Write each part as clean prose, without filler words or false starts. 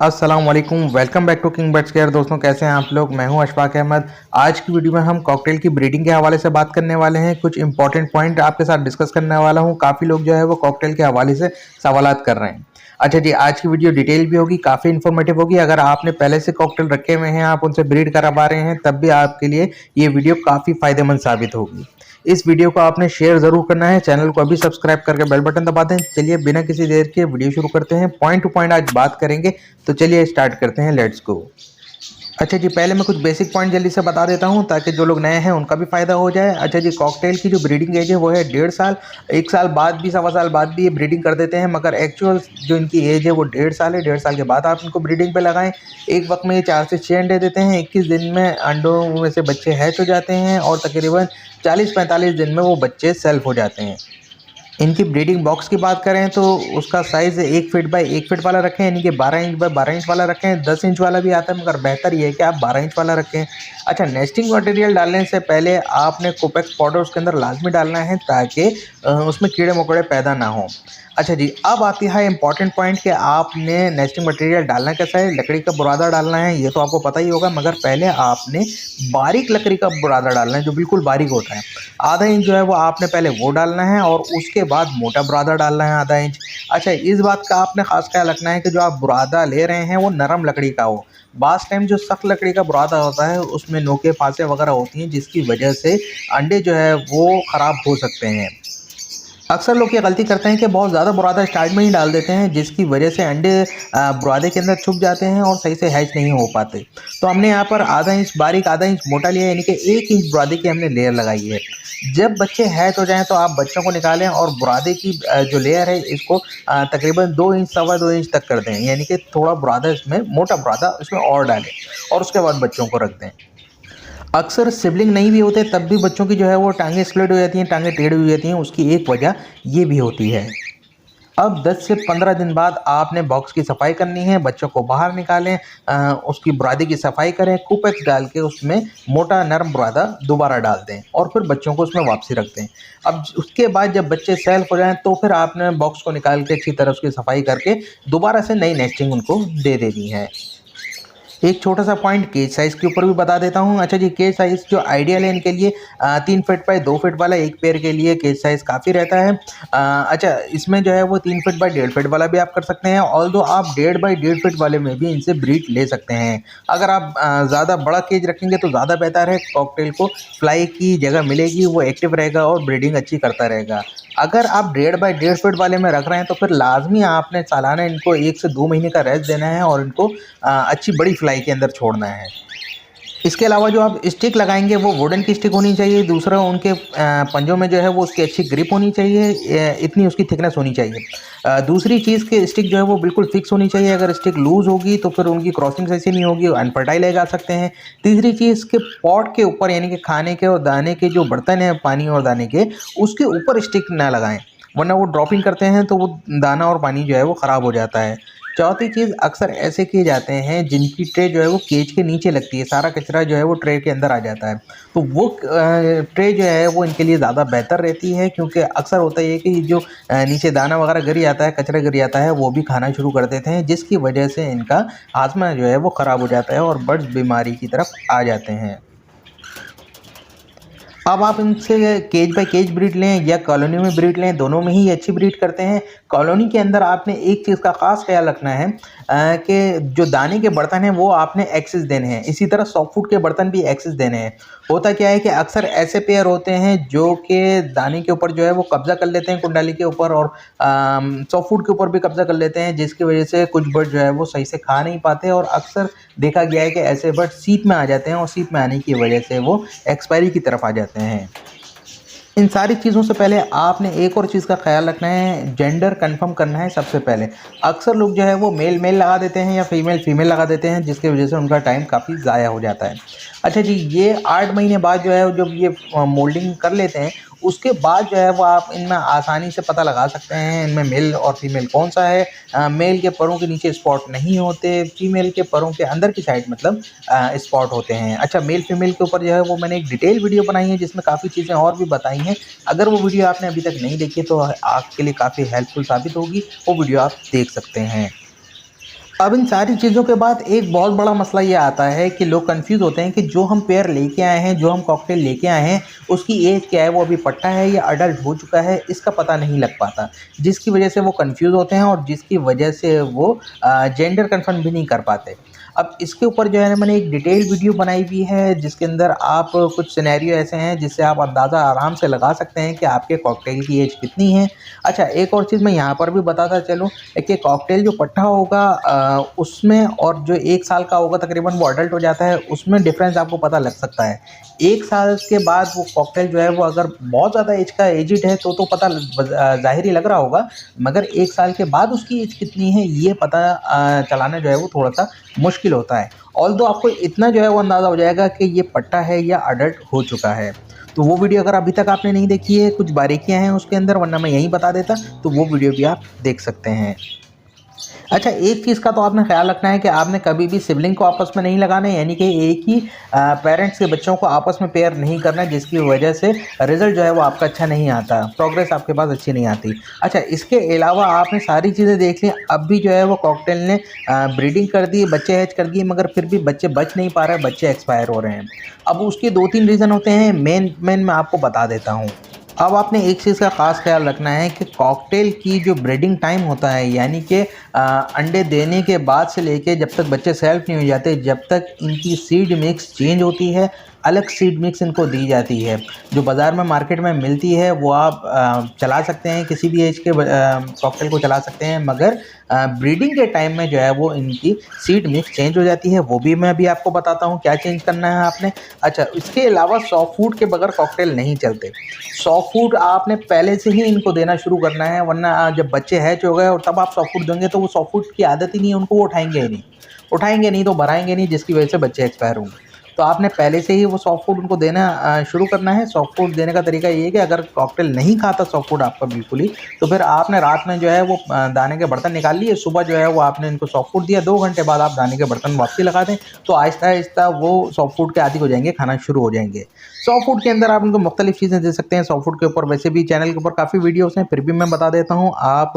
अस्सलाम वालेकुम, welcome back to King Birds Care. दोस्तों कैसे हैं आप लोग। मैं हूं अशफाक अहमद। आज की वीडियो में हम कॉकटेल की ब्रीडिंग के हवाले से बात करने वाले हैं। कुछ इंपॉर्टेंट पॉइंट आपके साथ डिस्कस करने वाला हूं। काफ़ी लोग जो है वो कॉकटेल के हवाले से सवालात कर रहे हैं। अच्छा जी, आज की वीडियो डिटेल भी होगी, काफ़ी इन्फॉर्मेटिव होगी। अगर आपने पहले से कॉकटेल रखे हुए हैं, आप उनसे ब्रीड करा पा रहे हैं, तब भी आपके लिए ये वीडियो काफ़ी फायदेमंद साबित होगी। इस वीडियो को आपने शेयर जरूर करना है। चैनल को अभी सब्सक्राइब करके बेल बटन दबा दें। चलिए बिना किसी देर के वीडियो शुरू करते हैं। पॉइंट टू पॉइंट आज बात करेंगे, तो चलिए स्टार्ट करते हैं। Let's go. अच्छा जी, पहले मैं कुछ बेसिक पॉइंट जल्दी से बता देता हूँ ताकि जो लोग नए हैं उनका भी फायदा हो जाए। अच्छा जी, कॉकटेल की जो ब्रीडिंग एज है वो है 1.5 साल। 1 साल बाद भी, 1.25 साल बाद भी ये ब्रीडिंग कर देते हैं, मगर एक्चुअल जो इनकी एज है वो 1.5 साल है। 1.5 साल के बाद आप इनको ब्रीडिंग पे लगाएं। एक वक्त में ये 4 से 6 अंडे देते हैं। 21 दिन में अंडों में से बच्चे हैच हो जाते हैं और तकरीबन 40-45 दिन में वो बच्चे सेल्फ हो जाते हैं। इनकी ब्रीडिंग बॉक्स की बात करें तो उसका साइज़ 1 फीट बाय 1 फीट वाला रखें, यानी कि 12 इंच बाय 12 इंच वाला रखें। 10 इंच वाला भी आता है, मगर बेहतर ये है कि आप 12 इंच वाला रखें। अच्छा, नेस्टिंग मटेरियल डालने से पहले आपने कोपेक्स पाउडर उसके अंदर लाजमी डालना है ताकि उसमें कीड़े मकोड़े पैदा ना हों। अच्छा जी, अब आती है इंपॉर्टेंट पॉइंट कि आपने नेस्टिंग मटेरियल डालना कैसा है। लकड़ी का बुरादा डालना है, ये तो आपको पता ही होगा, मगर पहले आपने बारीक लकड़ी का बुरादा डालना है जो बिल्कुल बारीक होता है। आधा इंच जो है वो आपने पहले वो डालना है और उसके बाद मोटा बुरादा डालना है आधा इंच। अच्छा, इस बात का आपने खास ख्याल रखना है कि जो आप बुरादा ले रहे हैं वो नरम लकड़ी का हो। बास टाइम जो सख्त लकड़ी का बुरादा होता है उसमें नोके फांसे वगैरह होती हैं, जिसकी वजह से अंडे जो है वो ख़राब हो सकते हैं। अक्सर लोग ये गलती करते हैं कि बहुत ज़्यादा बुरादा स्टार्ट में ही डाल देते हैं, जिसकी वजह से अंडे बुरादे के अंदर छुप जाते हैं और सही से हैच नहीं हो पाते। तो हमने यहाँ पर आधा इंच बारीक, आधा इंच मोटा लिया, यानी कि 1 इंच बुरादे की हमने लेयर लगाई है। जब बच्चे हैच हो जाएं तो आप बच्चों को निकालें और बुरादे की जो लेयर है इसको तकरीबन 2 इंच, सवा 2 इंच तक कर दें, यानी कि थोड़ा बुरादा इसमें, मोटा बुरादा इसमें और डालें और उसके बाद बच्चों को रख दें। अक्सर सिबलिंग नहीं भी होते तब भी बच्चों की जो है वो टांगें स्प्लिट हो जाती हैं, टांगें टेढ़ी हो जाती हैं। उसकी एक वजह ये भी होती है। अब 10 से 15 दिन बाद आपने बॉक्स की सफाई करनी है। बच्चों को बाहर निकालें, उसकी बुरादे की सफाई करें, कुपेक्स डाल के उसमें मोटा नरम बुरादा दोबारा डाल दें और फिर बच्चों को उसमें वापसी रख दें। अब उसके बाद जब बच्चे सेल्फ हो जाएं तो फिर आपने बॉक्स को निकाल के अच्छी तरह उसकी सफाई करके दोबारा से नई नेस्टिंग उनको दे देनी है। एक छोटा सा पॉइंट केज साइज़ के ऊपर भी बता देता हूँ। अच्छा जी, केज साइज़ जो आइडियल है इनके लिए 3 फीट बाय 2 फीट वाला एक पेयर के लिए केज साइज़ काफ़ी रहता है। अच्छा, इसमें जो है वो 3 फीट बाय 1.5 फीट वाला भी आप कर सकते हैं। ऑल्दो आप 1.5 बाय 1.5 फीट वाले में भी इनसे ब्रीड ले सकते हैं। अगर आप ज़्यादा बड़ा केज रखेंगे तो ज़्यादा बेहतर है। कॉकटेल को फ्लाई की जगह मिलेगी, वो एक्टिव रहेगा और ब्रीडिंग अच्छी करता रहेगा। अगर आप 1.5 बाय 1.5 फीट वाले में रख रहे हैं तो फिर लाजमी आपने सालाना इनको 1 से 2 महीने का रेस्ट देना है और इनको अच्छी बड़ी फ्लाई के अंदर छोड़ना है। इसके अलावा जो आप स्टिक लगाएंगे वो वुडन की स्टिक होनी चाहिए। दूसरा, उनके पंजों में जो है वो उसकी अच्छी ग्रिप होनी चाहिए, इतनी उसकी थिकनेस होनी चाहिए। दूसरी चीज़ कि स्टिक जो है वो बिल्कुल फिक्स होनी चाहिए। अगर स्टिक लूज़ होगी तो फिर उनकी क्रॉसिंग सही से नहीं होगी, अनफर्टाइल एग आ सकते हैं। तीसरी चीज़ कि पॉट के ऊपर, यानी कि खाने के और दाने के जो बर्तन हैं पानी और दाने के, उसके ऊपर स्टिक ना लगाएं, वरना वो ड्रॉपिंग करते हैं तो वो दाना और पानी जो है वो ख़राब हो जाता है। चौथी चीज़, अक्सर ऐसे किए जाते हैं जिनकी ट्रे जो है वो केज के नीचे लगती है, सारा कचरा जो है वो ट्रे के अंदर आ जाता है। तो वो ट्रे जो है वो इनके लिए ज़्यादा बेहतर रहती है, क्योंकि अक्सर होता है कि जो नीचे दाना वगैरह गिर जाता है, कचरा गिर जाता है, वो भी खाना शुरू कर देते हैं, जिसकी वजह से इनका हाजमा जो है वो ख़राब हो जाता है और बर्ड्स बीमारी की तरफ आ जाते हैं। अब आप इनसे केज बाय केज ब्रीड लें या कॉलोनी में ब्रीड लें, दोनों में ही अच्छी ब्रीड करते हैं। कॉलोनी के अंदर आपने एक चीज़ का ख़ास ख्याल रखना है कि जो दाने के बर्तन हैं वो आपने एक्सेस देने हैं। इसी तरह सॉफ्ट फूड के बर्तन भी एक्सेस देने हैं। होता क्या है कि अक्सर ऐसे पेयर होते हैं जो कि दाने के ऊपर जो है वो कब्ज़ा कर लेते हैं, कुंडाली के ऊपर, और सॉफ्ट फूड के ऊपर भी कब्ज़ा कर लेते हैं, जिसकी वजह से कुछ बर्ड जो है वो सही से खा नहीं पाते और अक्सर देखा गया है कि ऐसे बर्ड सीप में आ जाते हैं और सीप में आने की वजह से वो एक्सपायरी की तरफ आ जाते हैं। इन सारी चीज़ों से पहले आपने एक और चीज़ का ख़्याल रखना है, जेंडर कंफर्म करना है सबसे पहले। अक्सर लोग जो है वो मेल मेल लगा देते हैं या फीमेल फीमेल लगा देते हैं, जिसकी वजह से उनका टाइम काफ़ी ज़ाया हो जाता है। अच्छा जी, ये 8 महीने बाद जो है जब ये मोल्डिंग कर लेते हैं, उसके बाद जो है वो आप इनमें आसानी से पता लगा सकते हैं इनमें मेल और फीमेल कौन सा है। मेल के परों के नीचे स्पॉट नहीं होते, फीमेल के परों के अंदर की साइड मतलब स्पॉट होते हैं। अच्छा, मेल फीमेल के ऊपर जो है वो मैंने एक डिटेल वीडियो बनाई है जिसमें काफ़ी चीज़ें और भी बताई हैं। अगर वो वीडियो आपने अभी तक नहीं देखी तो आपके लिए काफ़ी हेल्पफुल साबित होगी, वो वीडियो आप देख सकते हैं। अब इन सारी चीज़ों के बाद एक बहुत बड़ा मसला ये आता है कि लोग कंफ्यूज होते हैं कि जो हम पेयर लेके आए हैं, जो हम कॉकटेल लेके आए हैं, उसकी एज क्या है, वो अभी पट्टा है या अडल्ट हो चुका है, इसका पता नहीं लग पाता। जिसकी वजह से वो कंफ्यूज होते हैं और जिसकी वजह से वो जेंडर कन्फर्म भी नहीं कर पाते। अब इसके ऊपर जो है ना, मैंने एक डिटेल वीडियो बनाई हुई है जिसके अंदर आप कुछ सिनेरियो ऐसे हैं जिससे आप अंदाज़ा आराम से लगा सकते हैं कि आपके कॉकटेल की एज कितनी है। अच्छा, एक और चीज़ मैं यहाँ पर भी बताता चलूँ कि कॉकटेल जो पट्टा होगा उसमें और जो 1 साल का होगा तकरीबन वो अडल्ट हो जाता है, उसमें डिफ़रेंस आपको पता लग सकता है। 1 साल के बाद वो कॉकटेल जो है वो अगर बहुत ज़्यादा एज का एजिड है तो पता ज़ाहिर ही लग रहा होगा, मगर 1 साल के बाद उसकी एज कितनी है ये पता चलाना जो है वो थोड़ा-सा मुश्किल होता है। ऑल्दो आपको इतना जो है वो अंदाज़ा हो जाएगा कि ये पट्टा है या अडल्ट हो चुका है। तो वो वीडियो अगर अभी तक आपने नहीं देखी है, कुछ बारीकियाँ हैं उसके अंदर, वरना मैं यहीं बता देता, तो वो वीडियो भी आप देख सकते हैं। अच्छा, एक चीज़ का तो आपने ख़्याल रखना है कि आपने कभी भी सिबलिंग को आपस में नहीं लगाना है, यानी कि एक ही पेरेंट्स के बच्चों को आपस में पेयर नहीं करना है, जिसकी वजह से रिज़ल्ट जो है वो आपका अच्छा नहीं आता, प्रोग्रेस आपके पास अच्छी नहीं आती। अच्छा, इसके अलावा आपने सारी चीज़ें देख ली, अब भी जो है वो कॉकटेल ने ब्रीडिंग कर दी, बच्चे हैच कर दिए, मगर फिर भी बच्चे बच नहीं पा रहे, बच्चे एक्सपायर हो रहे हैं। अब उसके 2-3 रीज़न होते हैं, मेन मैं आपको बता देता हूँ। अब आपने एक चीज़ का ख़ास ख़्याल रखना है कि कॉकटेल की जो ब्रीडिंग टाइम होता है, यानी कि अंडे देने के बाद से लेके जब तक बच्चे सेल्फ नहीं हो जाते, जब तक इनकी सीड मिक्स चेंज होती है, अलग सीड मिक्स इनको दी जाती है। जो बाज़ार में मार्केट में मिलती है वो आप चला सकते हैं, किसी भी एज के कॉकटेल को चला सकते हैं, मगर ब्रीडिंग के टाइम में जो है वो इनकी सीड मिक्स चेंज हो जाती है। वो भी मैं अभी आपको बताता हूँ क्या चेंज करना है आपने। अच्छा, इसके अलावा सॉफ्ट फूड के बगैर कॉकटेल नहीं चलते। सॉफ्ट फूड आपने पहले से ही इनको देना शुरू करना है, वरना जब बच्चे हैच हो गए और तब आप सॉफ्ट फूड देंगे तो वो सॉफ्ट फूड की आदत ही नहीं है उनको, वो उठाएँगे नहीं तो भराएँगे नहीं, जिसकी वजह से बच्चे एक्सपायर होंगे। तो आपने पहले से ही वो सॉफ्ट फूड उनको देना शुरू करना है। सॉफ्ट फूड देने का तरीका ये है कि अगर कॉकटेल नहीं खाता सॉफ्ट फूड आपका बिल्कुल ही, तो फिर आपने रात में जो है वो दाने के बर्तन निकाल लिए, सुबह जो है वो आपने इनको सॉफ्ट फूड दिया, 2 घंटे बाद आप दाने के बर्तन वापसी लगा दें, तो आहिस्ता-आहिस्ता वो सॉफ्ट फूड के आदी हो जाएँगे, खाना शुरू हो जाएँगे। सॉफ्ट फूड के अंदर आप उनको मुख्तलिफ़ चीज़ें दे सकते हैं। सॉफ्ट फूड के ऊपर वैसे भी चैनल के ऊपर काफ़ी वीडियोज़ हैं, फिर भी मैं बता देता हूँ। आप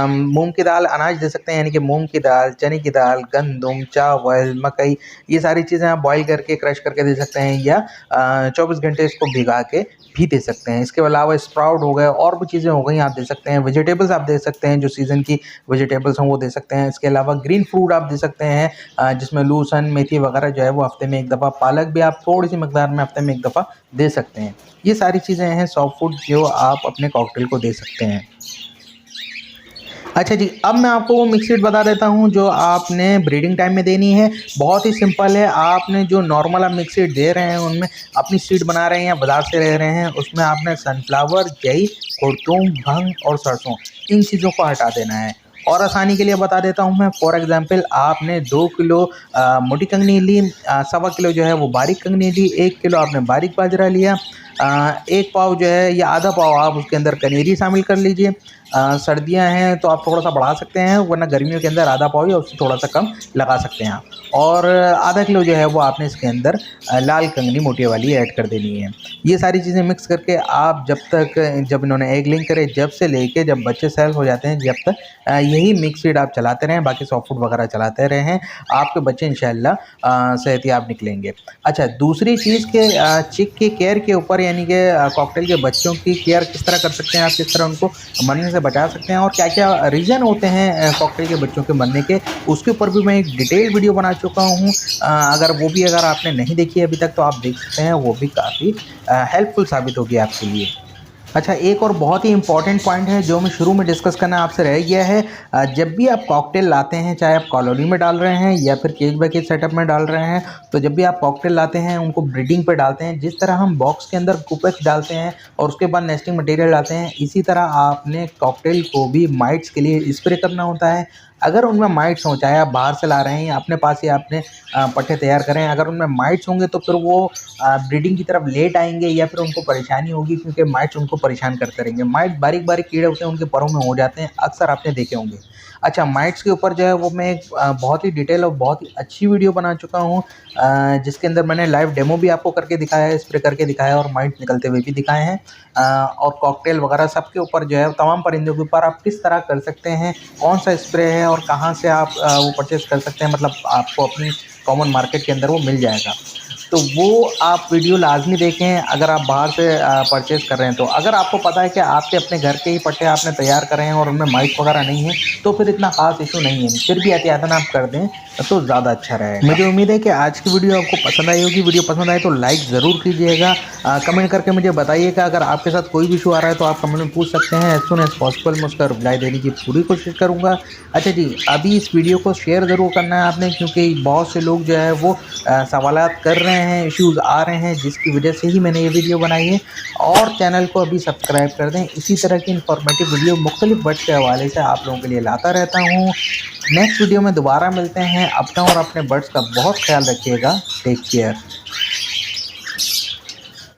मूँग की दाल अनाज दे सकते हैं, यानी कि मूँग की दाल, चने की दाल, गंदम, चावल, मकई, ये सारी चीज़ें आप बॉयल करके क्रश करके दे सकते हैं, या 24 घंटे इसको भिगा के भी दे सकते हैं। इसके अलावा स्प्राउट हो गए, और भी चीज़ें हो गई आप दे सकते हैं। वेजिटेबल्स आप दे सकते हैं, जो सीज़न की वेजिटेबल्स हों वो दे सकते हैं। इसके अलावा ग्रीन फूड आप दे सकते हैं, जिसमें लहसुन, मेथी वगैरह जो है वो हफ्ते में 1 दफ़ा, पालक भी आप थोड़ी सी मकदार में हफ्ते में 1 दफ़ा दे सकते हैं। ये सारी चीज़ें हैं सॉफ्ट फूड जो आप अपने कॉकटेल को दे सकते हैं। अच्छा जी, अब मैं आपको वो मिक्स सीड बता देता हूँ जो आपने ब्रीडिंग टाइम में देनी है। बहुत ही सिंपल है, आपने जो नॉर्मल आप मिक्स सीड दे रहे हैं उनमें अपनी सीड बना रहे हैं या बाज़ार से ले रहे हैं, उसमें आपने सनफ्लावर, जई, खुरतुम, भंग और सरसों, इन चीज़ों को हटा देना है। और आसानी के लिए बता देता हूँ मैं, फॉर एग्ज़ाम्पल आपने 2 किलो मोटी कंगनी ली, सवा किलो जो है वो बारीक कंगनी ली, 1 किलो आपने बारीक बाजरा लिया, 1 पाव जो है या आधा पाव आप उसके अंदर कनेरी शामिल कर लीजिए। सर्दियाँ हैं तो आप थोड़ा-सा बढ़ा सकते हैं, वरना गर्मियों के अंदर आधा पाव या उससे थोड़ा-सा कम लगा सकते हैं आप। और आधा किलो जो है वो आपने इसके अंदर लाल कंगनी मोटी वाली ऐड कर देनी है। ये सारी चीज़ें मिक्स करके आप जब इन्होंने एग लेइंग करे, जब से लेके जब बच्चे सेल्फ हो जाते हैं, जब तक यही मिक्स फीड आप चलाते रहें, बाकी सॉफ्ट फूड वगैरह चलाते रहें, आपके बच्चे इंशाल्लाह सेहतियाब निकलेंगे। अच्छा, दूसरी चीज़ के चिक की केयर के ऊपर, यानी कि कॉकटेल के बच्चों की केयर किस तरह कर सकते हैं आप, किस तरह उनको मरने से बचा सकते हैं और क्या-क्या रीज़न होते हैं कॉकटेल के बच्चों के मरने के, उसके ऊपर भी मैं एक डिटेल वीडियो बना चुका हूँ। अगर आपने नहीं देखी है अभी तक तो आप देख सकते हैं, वो भी काफ़ी हेल्पफुल साबित होगी आपके लिए। अच्छा, एक और बहुत ही इम्पॉर्टेंट पॉइंट है जो मैं शुरू में डिस्कस करना आपसे रह गया है। जब भी आप कॉकटेल लाते हैं, चाहे आप कॉलोनी में डाल रहे हैं या फिर केज बाय केज सेटअप में डाल रहे हैं, तो जब भी आप कॉकटेल लाते हैं उनको ब्रीडिंग पे डालते हैं, जिस तरह हम बॉक्स के अंदर कुपेक्स डालते हैं और उसके बाद नेस्टिंग मटेरियल डालते हैं, इसी तरह आपने कॉकटेल को भी माइट्स के लिए स्प्रे करना होता है। अगर उनमें माइट्स हों, चाहे आप बाहर से ला रहे हैं या अपने पास ही आपने पट्टे तैयार करें, अगर उनमें माइट्स होंगे तो फिर वो ब्रीडिंग की तरफ लेट आएँगे या फिर उनको परेशानी होगी, क्योंकि माइट्स उनको परेशान करते रहेंगे। माइट बारीक-बारीक कीड़े होते हैं, उनके परों में हो जाते हैं, अक्सर आपने देखे होंगे। अच्छा, माइट्स के ऊपर जो है वो मैं एक बहुत ही डिटेल और बहुत ही अच्छी वीडियो बना चुका हूँ, जिसके अंदर मैंने लाइव डेमो भी आपको करके दिखाया है, स्प्रे करके दिखाया है और माइट निकलते हुए भी दिखाए हैं। और कॉकटेल वगैरह सबके ऊपर जो है, तमाम परिंदों के ऊपर आप किस तरह कर सकते हैं, कौन सा स्प्रे है और कहाँ से आप वो परचेज़ कर सकते हैं, मतलब आपको अपनी कॉमन मार्केट के अंदर वो मिल जाएगा। तो वो आप वीडियो लाज़मी देखें अगर आप बाहर से परचेज़ कर रहे हैं तो। अगर आपको पता है कि आपके अपने घर के ही पट्टे आपने तैयार करे हैं और उनमें माइट वगैरह नहीं है, तो फिर इतना ख़ास इश्यू नहीं है। फिर भी एहतियातन आप कर दें तो ज़्यादा अच्छा रहेगा। मुझे उम्मीद है कि आज की वीडियो आपको पसंद आई होगी। वीडियो पसंद आए तो लाइक ज़रूर कीजिएगा। कमेंट करके मुझे बताइएगा। अगर आपके साथ कोई भी इशू आ रहा है तो आप कमेंट में पूछ सकते हैं। एज़ सून एज़ पॉसिबल मैं उसका रिप्लाई देने की पूरी कोशिश करूँगा। अच्छा जी, अभी इस वीडियो को शेयर ज़रूर करना है आपने, क्योंकि बहुत से लोग जो है वो सवालात कर रहे हैं, इश्यूज़ आ रहे हैं, जिसकी वजह से ही मैंने ये वीडियो बनाई है। और चैनल को अभी सब्सक्राइब कर दें। इसी तरह की इन्फॉर्मेटिव वीडियो मुख्तलिफ बर्ड्स के हवाले से आप लोगों के लिए लाता रहता हूँ। नेक्स्ट वीडियो में दोबारा मिलते हैं। अपना और अपने बर्ड्स का बहुत ख्याल रखिएगा। Take care.